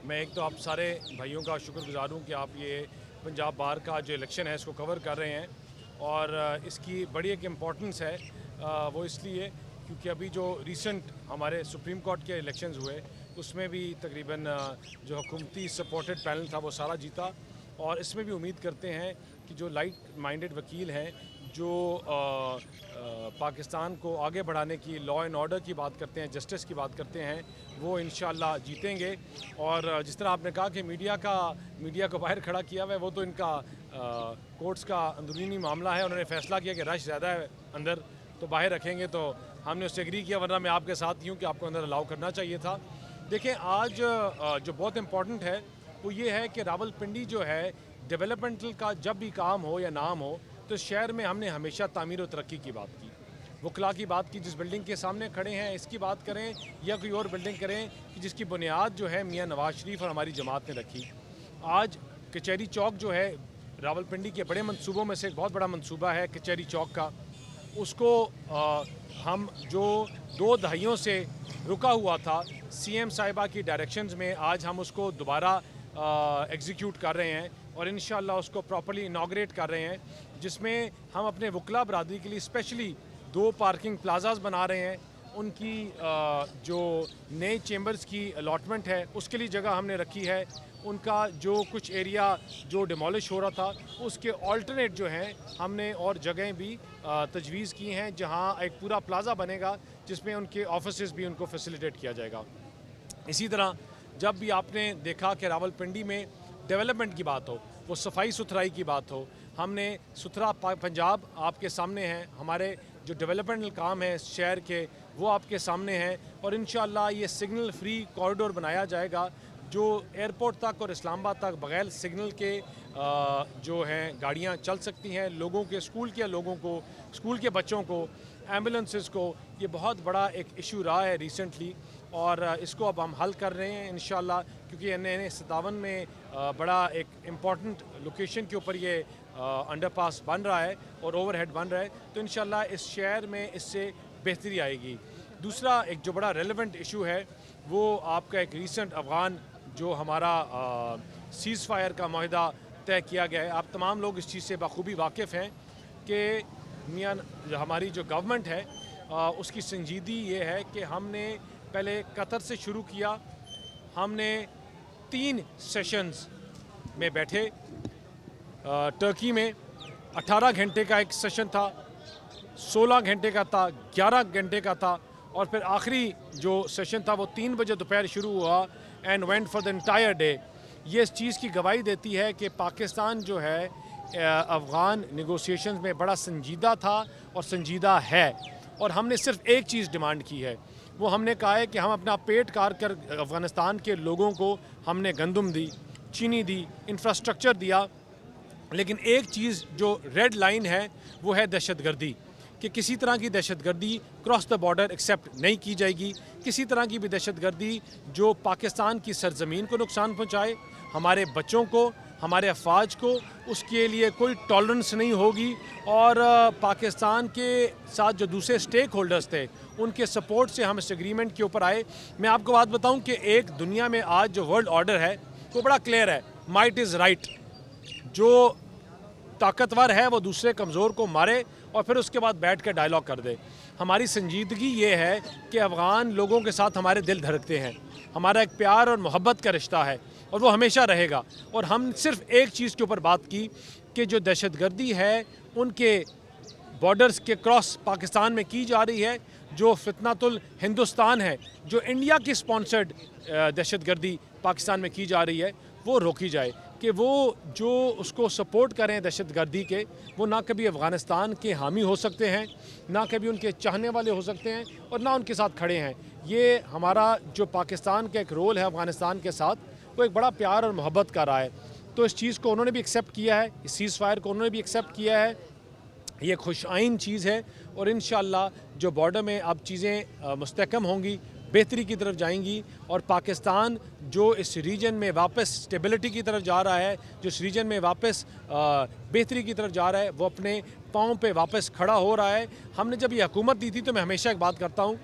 میں ایک تو آپ سارے بھائیوں کا شکر گزار ہوں کہ آپ یہ پنجاب بار کا جو الیکشن ہے اس کو کور کر رہے ہیں، اور اس کی بڑی ایک امپورٹنس ہے، وہ اس لیے کیونکہ ابھی جو ریسنٹ ہمارے سپریم کورٹ کے الیکشنز ہوئے اس میں بھی تقریباً جو حکومتی سپورٹڈ پینل تھا وہ سارا جیتا، اور اس میں بھی امید کرتے ہیں کہ جو لائٹ مائنڈڈ وکیل ہیں جو پاکستان کو آگے بڑھانے کی، لا اینڈ آرڈر کی بات کرتے ہیں، جسٹس کی بات کرتے ہیں، وہ انشاءاللہ جیتیں گے۔ اور جس طرح آپ نے کہا کہ میڈیا کو باہر کھڑا کیا ہوا ہے، وہ تو ان کا کورٹس کا اندرونی معاملہ ہے، انہوں نے فیصلہ کیا کہ رش زیادہ ہے اندر تو باہر رکھیں گے، تو ہم نے اس سے ایگری کیا، ورنہ میں آپ کے ساتھ ہی ہوں کہ آپ کو اندر الاؤ کرنا چاہیے تھا۔ دیکھیں آج جو بہت امپورٹنٹ ہے وہ یہ ہے کہ راول پنڈی جو ہے ڈیولپمنٹل کا جب بھی کام ہو یا نام ہو تو اس شہر میں ہم نے ہمیشہ تعمیر و ترقی کی بات کی، وکلا کی بات کی، جس بلڈنگ کے سامنے کھڑے ہیں اس کی بات کریں یا کوئی اور بلڈنگ کریں کہ جس کی بنیاد جو ہے میاں نواز شریف اور ہماری جماعت نے رکھی۔ آج کچہری چوک جو ہے راول پنڈی کے بڑے منصوبوں میں سے ایک بہت بڑا منصوبہ ہے کچہری چوک کا، اس کو ہم جو 2 دہائیوں سے رکا ہوا تھا سی ایم صاحبہ کی ڈائریکشنز میں، آج ہم اس کو دوبارہ ایگزیکیوٹ کر رہے ہیں اور انشاءاللہ اس کو پراپرلی انوگریٹ کر رہے ہیں، جس میں ہم اپنے وکلا برادری کے لیے اسپیشلی 2 پارکنگ پلازاز بنا رہے ہیں۔ ان کی جو نئے چیمبرز کی الاٹمنٹ ہے اس کے لیے جگہ ہم نے رکھی ہے، ان کا جو کچھ ایریا جو ڈیمولش ہو رہا تھا اس کے آلٹرنیٹ جو ہیں ہم نے اور جگہیں بھی تجویز کی ہیں، جہاں ایک پورا پلازا بنے گا جس میں ان کے آفیسز بھی ان کو فیسیلیٹیٹ کیا جائے گا۔ اسی طرح جب بھی آپ نے دیکھا کہ راول پنڈی میں ڈیولپمنٹ کی بات ہو، وہ صفائی ستھرائی کی بات ہو، ہم نے ستھرا پنجاب آپ کے سامنے ہیں، ہمارے جو ڈیولپمنٹل کام ہیں شہر کے وہ آپ کے سامنے ہیں، اور انشاءاللہ یہ سگنل فری کوریڈور بنایا جائے گا جو ایئرپورٹ تک اور اسلام آباد تک بغیر سگنل کے جو ہیں گاڑیاں چل سکتی ہیں، لوگوں کے اسکول کے بچوں کو، ایمبولنسز کو۔ یہ بہت بڑا ایک ایشو رہا ہے ریسنٹلی، اور اس کو اب ہم حل کر رہے ہیں انشاءاللہ، کیونکہ N57 میں بڑا ایک امپورٹنٹ لوکیشن کے اوپر یہ انڈر پاس بن رہا ہے اور اوور ہیڈ بن رہا ہے، تو انشاءاللہ اس شہر میں اس سے بہتری آئے گی۔ دوسرا ایک جو بڑا ریلیونٹ ایشو ہے وہ آپ کا ایک ریسنٹ افغان جو ہمارا سیز فائر کا معاہدہ طے کیا گیا ہے۔ آپ تمام لوگ اس چیز سے بخوبی واقف ہیں کہ ہماری جو گورنمنٹ ہے اس کی سنجیدگی یہ ہے کہ ہم نے پہلے قطر سے شروع کیا، ہم نے 3 سیشنز میں بیٹھے، ٹرکی میں 18 گھنٹے کا ایک سیشن تھا، 16 گھنٹے کا تھا، 11 گھنٹے کا تھا، اور پھر آخری جو سیشن تھا وہ 3 بجے دوپہر شروع ہوا and went for the entire day. یہ اس چیز کی گواہی دیتی ہے کہ پاکستان جو ہے افغان نیگوسیشنز میں بڑا سنجیدہ تھا اور سنجیدہ ہے، اور ہم نے صرف ایک چیز ڈیمانڈ کی ہے، وہ ہم نے کہا ہے کہ ہم اپنا پیٹ کار کر افغانستان کے لوگوں کو ہم نے گندم دی، چینی دی، انفراسٹرکچر دیا، لیکن ایک چیز جو ریڈ لائن ہے وہ ہے دہشت گردی، کہ کسی طرح کی دہشت گردی کراس دا بارڈر ایکسیپٹ نہیں کی جائے گی، کسی طرح کی بھی دہشت گردی جو پاکستان کی سرزمین کو نقصان پہنچائے، ہمارے بچوں کو، ہمارے افواج کو، اس کے لیے کوئی ٹالرنس نہیں ہوگی، اور پاکستان کے ساتھ جو دوسرے سٹیک ہولڈرز تھے ان کے سپورٹ سے ہم اس ایگریمنٹ کے اوپر آئے۔ میں آپ کو بات بتاؤں کہ ایک دنیا میں آج جو ورلڈ آرڈر ہے وہ بڑا کلیئر ہے، مائٹ از رائٹ، جو طاقتور ہے وہ دوسرے کمزور کو مارے اور پھر اس کے بعد بیٹھ کے ڈائلاگ کر دے۔ ہماری سنجیدگی یہ ہے کہ افغان لوگوں کے ساتھ ہمارے دل دھڑکتے ہیں، ہمارا ایک پیار اور محبت کا رشتہ ہے اور وہ ہمیشہ رہے گا، اور ہم صرف ایک چیز کے اوپر بات کی کہ جو دہشت گردی ہے ان کے بارڈرز کے کراس پاکستان میں کی جا رہی ہے، جو فتنۃ الہندوستان ہے، جو انڈیا کی سپانسرڈ دہشت گردی پاکستان میں کی جا رہی ہے، وہ روکی جائے، کہ وہ جو اس کو سپورٹ کریں دہشت گردی کے، وہ نہ کبھی افغانستان کے حامی ہو سکتے ہیں، نہ کبھی ان کے چاہنے والے ہو سکتے ہیں، اور نہ ان کے ساتھ کھڑے ہیں۔ یہ ہمارا جو پاکستان کا ایک رول ہے افغانستان کے ساتھ، وہ ایک بڑا پیار اور محبت کا رہا ہے، تو اس چیز کو انہوں نے بھی ایکسیپٹ کیا ہے، اس سیز فائر کو انہوں نے بھی ایکسیپٹ کیا ہے۔ یہ خوش آئین چیز ہے، اور انشاءاللہ جو بارڈر میں اب چیزیں مستحکم ہوں گی، بہتری کی طرف جائیں گی، اور پاکستان جو اس ریجن میں واپس سٹیبلٹی کی طرف جا رہا ہے، جو اس ریجن میں واپس بہتری کی طرف جا رہا ہے، وہ اپنے پاؤں پہ واپس کھڑا ہو رہا ہے۔ ہم نے جب یہ حکومت دی تھی تو میں ہمیشہ ایک بات کرتا ہوں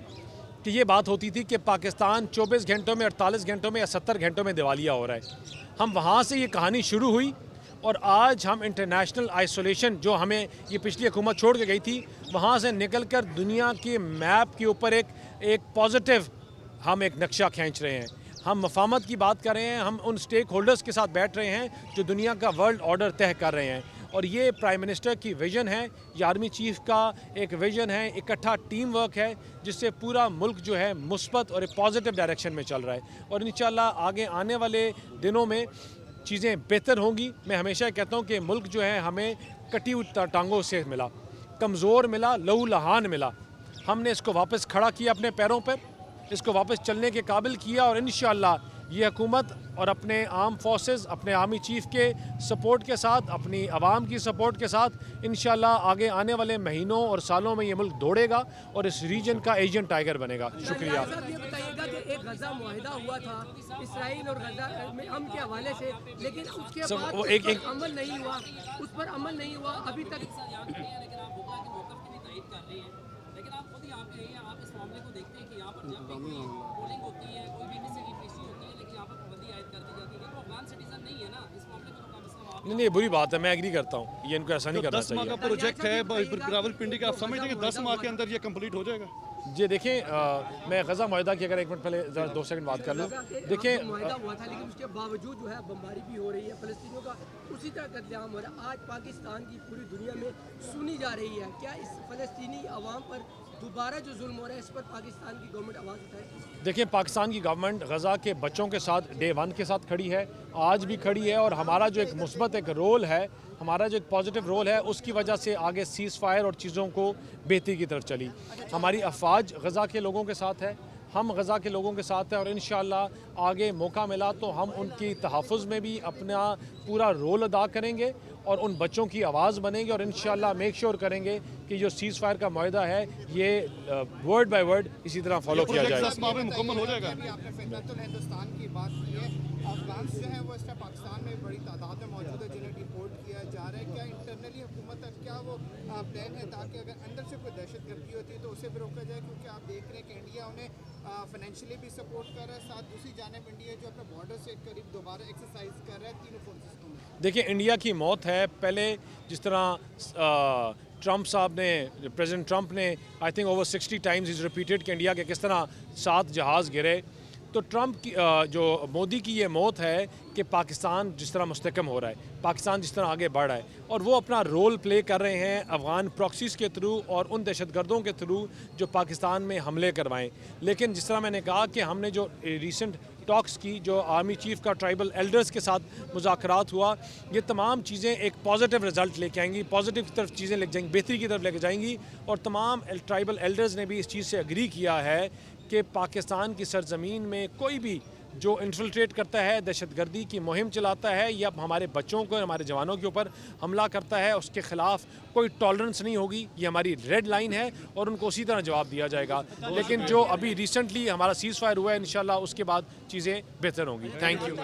کہ یہ بات ہوتی تھی کہ پاکستان 24 گھنٹوں میں 48 گھنٹوں میں یا 70 گھنٹوں میں دیوالیہ ہو رہا ہے. ہم وہاں سے یہ کہانی شروع ہوئی اور آج ہم انٹرنیشنل آئسولیشن جو ہمیں یہ پچھلی حکومت چھوڑ کے گئی تھی وہاں سے نکل کر دنیا کے میپ کے اوپر ایک پازیٹیو ہم ایک نقشہ کھینچ رہے ہیں. ہم مفاہمت کی بات کر رہے ہیں, ہم ان سٹیک ہولڈرز کے ساتھ بیٹھ رہے ہیں جو دنیا کا ورلڈ آرڈر طے کر رہے ہیں. اور یہ پرائم منسٹر کی ویژن ہے, یہ آرمی چیف کا ایک ویژن ہے, اکٹھا ٹیم ورک ہے جس سے پورا ملک جو ہے مثبت اور ایک پازیٹیو ڈائریکشن میں چل رہا ہے. اور انشاءاللہ آگے آنے والے دنوں میں چیزیں بہتر ہوں گی. میں ہمیشہ کہتا ہوں کہ ملک جو ہے ہمیں کٹی ہوئی ٹانگوں سے ملا, کمزور ملا, لہو لہان ملا. ہم نے اس کو واپس کھڑا کیا اپنے پیروں پر, اس کو واپس چلنے کے قابل کیا, اور انشاءاللہ یہ حکومت اور اپنے آرم فورسز, اپنے آرمی چیف کے سپورٹ کے ساتھ, اپنی عوام کی سپورٹ کے ساتھ انشاءاللہ آگے آنے والے مہینوں اور سالوں میں یہ ملک دوڑے گا اور اس ریجن کا ایجنٹ ٹائگر بنے گا. شکریہ. یہ بتائیے گا کہ ایک غزہ معاہدہ ہوا تھا اسرائیل اور غزہ میں امن کے حوالے سے, لیکن اس کے بعد اس پر عمل نہیں ہوا ابھی تک. لیکن آپ خود یہاں پہ ہیں, آپ اس معاملے کو دیکھتے ہیں کہ یہاں پر جب بھی پولنگ ہوتی ہے, کوئی بھی کسی کی پیشی ہوتی ہے, لیکن یہاں پر پابندی عائد کر دی جاتی ہے. لیکن وہ افغان سٹیزن نہیں ہے نا, اس معاملے کو تو کم از کم آپ. نہیں, یہ بری بات ہے, میں ایگری کرتا ہوں, یہ ان کو ایسا نہیں کرنا 10 ماہ چاہیے. کا پروجیکٹ ہے راولپنڈی کا, آپ سمجھتے ہیں کہ 10 ماہ کے اندر یہ کمپلیٹ ہو جائے گا؟ جی دیکھیں, میں غزہ معاہدہ کی اگر ایک منٹ پہلے 2 سیکنڈ بات کر لوں. دیکھیں معاہدہ ہوا تھا لیکن اس کے باوجود جو ہے بمباری بھی ہو رہی ہے, فلسطینیوں کا اسی طرح قتل عام ہو رہا ہے. آج پاکستان کی پوری دنیا میں سنی جا رہی ہے, کیا اس فلسطینی عوام پر دوبارہ جو ظلم ہو رہا ہے اس پر پاکستان کی گورنمنٹ آواز اٹھائے؟ دیکھیں, پاکستان کی گورنمنٹ غزہ کے بچوں کے ساتھ ڈے 1 کے ساتھ کھڑی ہے, آج بھی کھڑی ہے, اور ہمارا جو ایک مثبت ایک رول ہے, ہمارا جو ایک پازیٹیو رول ہے, اس کی وجہ سے آگے سیز فائر اور چیزوں کو بہتری کی طرف چلی. ہماری افواج غزہ کے لوگوں کے ساتھ ہے, ہم غزہ کے لوگوں کے ساتھ ہیں, اور انشاءاللہ آگے موقع ملا تو ہم ان کی تحفظ میں بھی اپنا پورا رول ادا کریں گے اور ان بچوں کی آواز بنیں گے, اور انشاءاللہ میک شور کریں گے کہ جو سیز فائر کا معاہدہ ہے یہ ورڈ بائی ورڈ اسی طرح فالو کیا جائے. 10 ماہ میں مکمل ہو جائے گا. آپ نے فتنۃ الہندوستان کی بات کی ہے, افغانس جو ہیں وہ اس ٹائم پاکستان میں بڑی تعداد میں موجود ہے جنہیں ڈیپورٹ کیا جا رہا ہے. کیا انٹرنلی حکومت کا کیا وہ پلان ہے تاکہ اگر اندر سے کوئی دہشت گردی ہوتی ہے تو اسے بھی روکا جائے, کیونکہ آپ دیکھ رہے ہیں کہ انڈیا انہیں فائنینشلی بھی سپورٹ کر رہا ہے, ساتھ دوسری جانب انڈیا جو اپنے بارڈر سے قریب دوبارہ ایکسرسائز کر رہا ہے تینوں فورسز کو. دیکھیں, انڈیا کی موت ہے. پہلے جس طرح ٹرمپ صاحب نے, پریزیڈنٹ ٹرمپ نے I think over 60 times is repeated کہ انڈیا کے کس طرح 7 جہاز گرے, تو ٹرمپ کی جو مودی کی یہ موت ہے کہ پاکستان جس طرح مستحکم ہو رہا ہے, پاکستان جس طرح آگے بڑھ رہا ہے, اور وہ اپنا رول پلے کر رہے ہیں افغان پراکسیز کے تھرو اور ان دہشت گردوں کے تھرو جو پاکستان میں حملے کروائیں. لیکن جس طرح میں نے کہا کہ ہم نے جو ریسنٹ ٹاکس کی, جو آرمی چیف کا ٹرائبل ایلڈرز کے ساتھ مذاکرات ہوا, یہ تمام چیزیں ایک پازیٹیو رزلٹ لے کے آئیں گی, پازیٹیو کی طرف چیزیں لے جائیں گی, بہتری کی طرف لے کے جائیں گی. اور تمام ٹرائبل ایلڈرز نے بھی اس چیز سے اگری کیا ہے کہ پاکستان کی سرزمین میں کوئی بھی جو انفلٹریٹ کرتا ہے, دہشت گردی کی مہم چلاتا ہے یا ہمارے بچوں کو, ہمارے جوانوں کے اوپر حملہ کرتا ہے, اس کے خلاف کوئی ٹالرنس نہیں ہوگی. یہ ہماری ریڈ لائن ہے اور ان کو اسی طرح جواب دیا جائے گا. لیکن جو ابھی ریسنٹلی ہمارا سیز فائر ہوا ہے, انشاءاللہ اس کے بعد چیزیں بہتر ہوں گی. Thank you.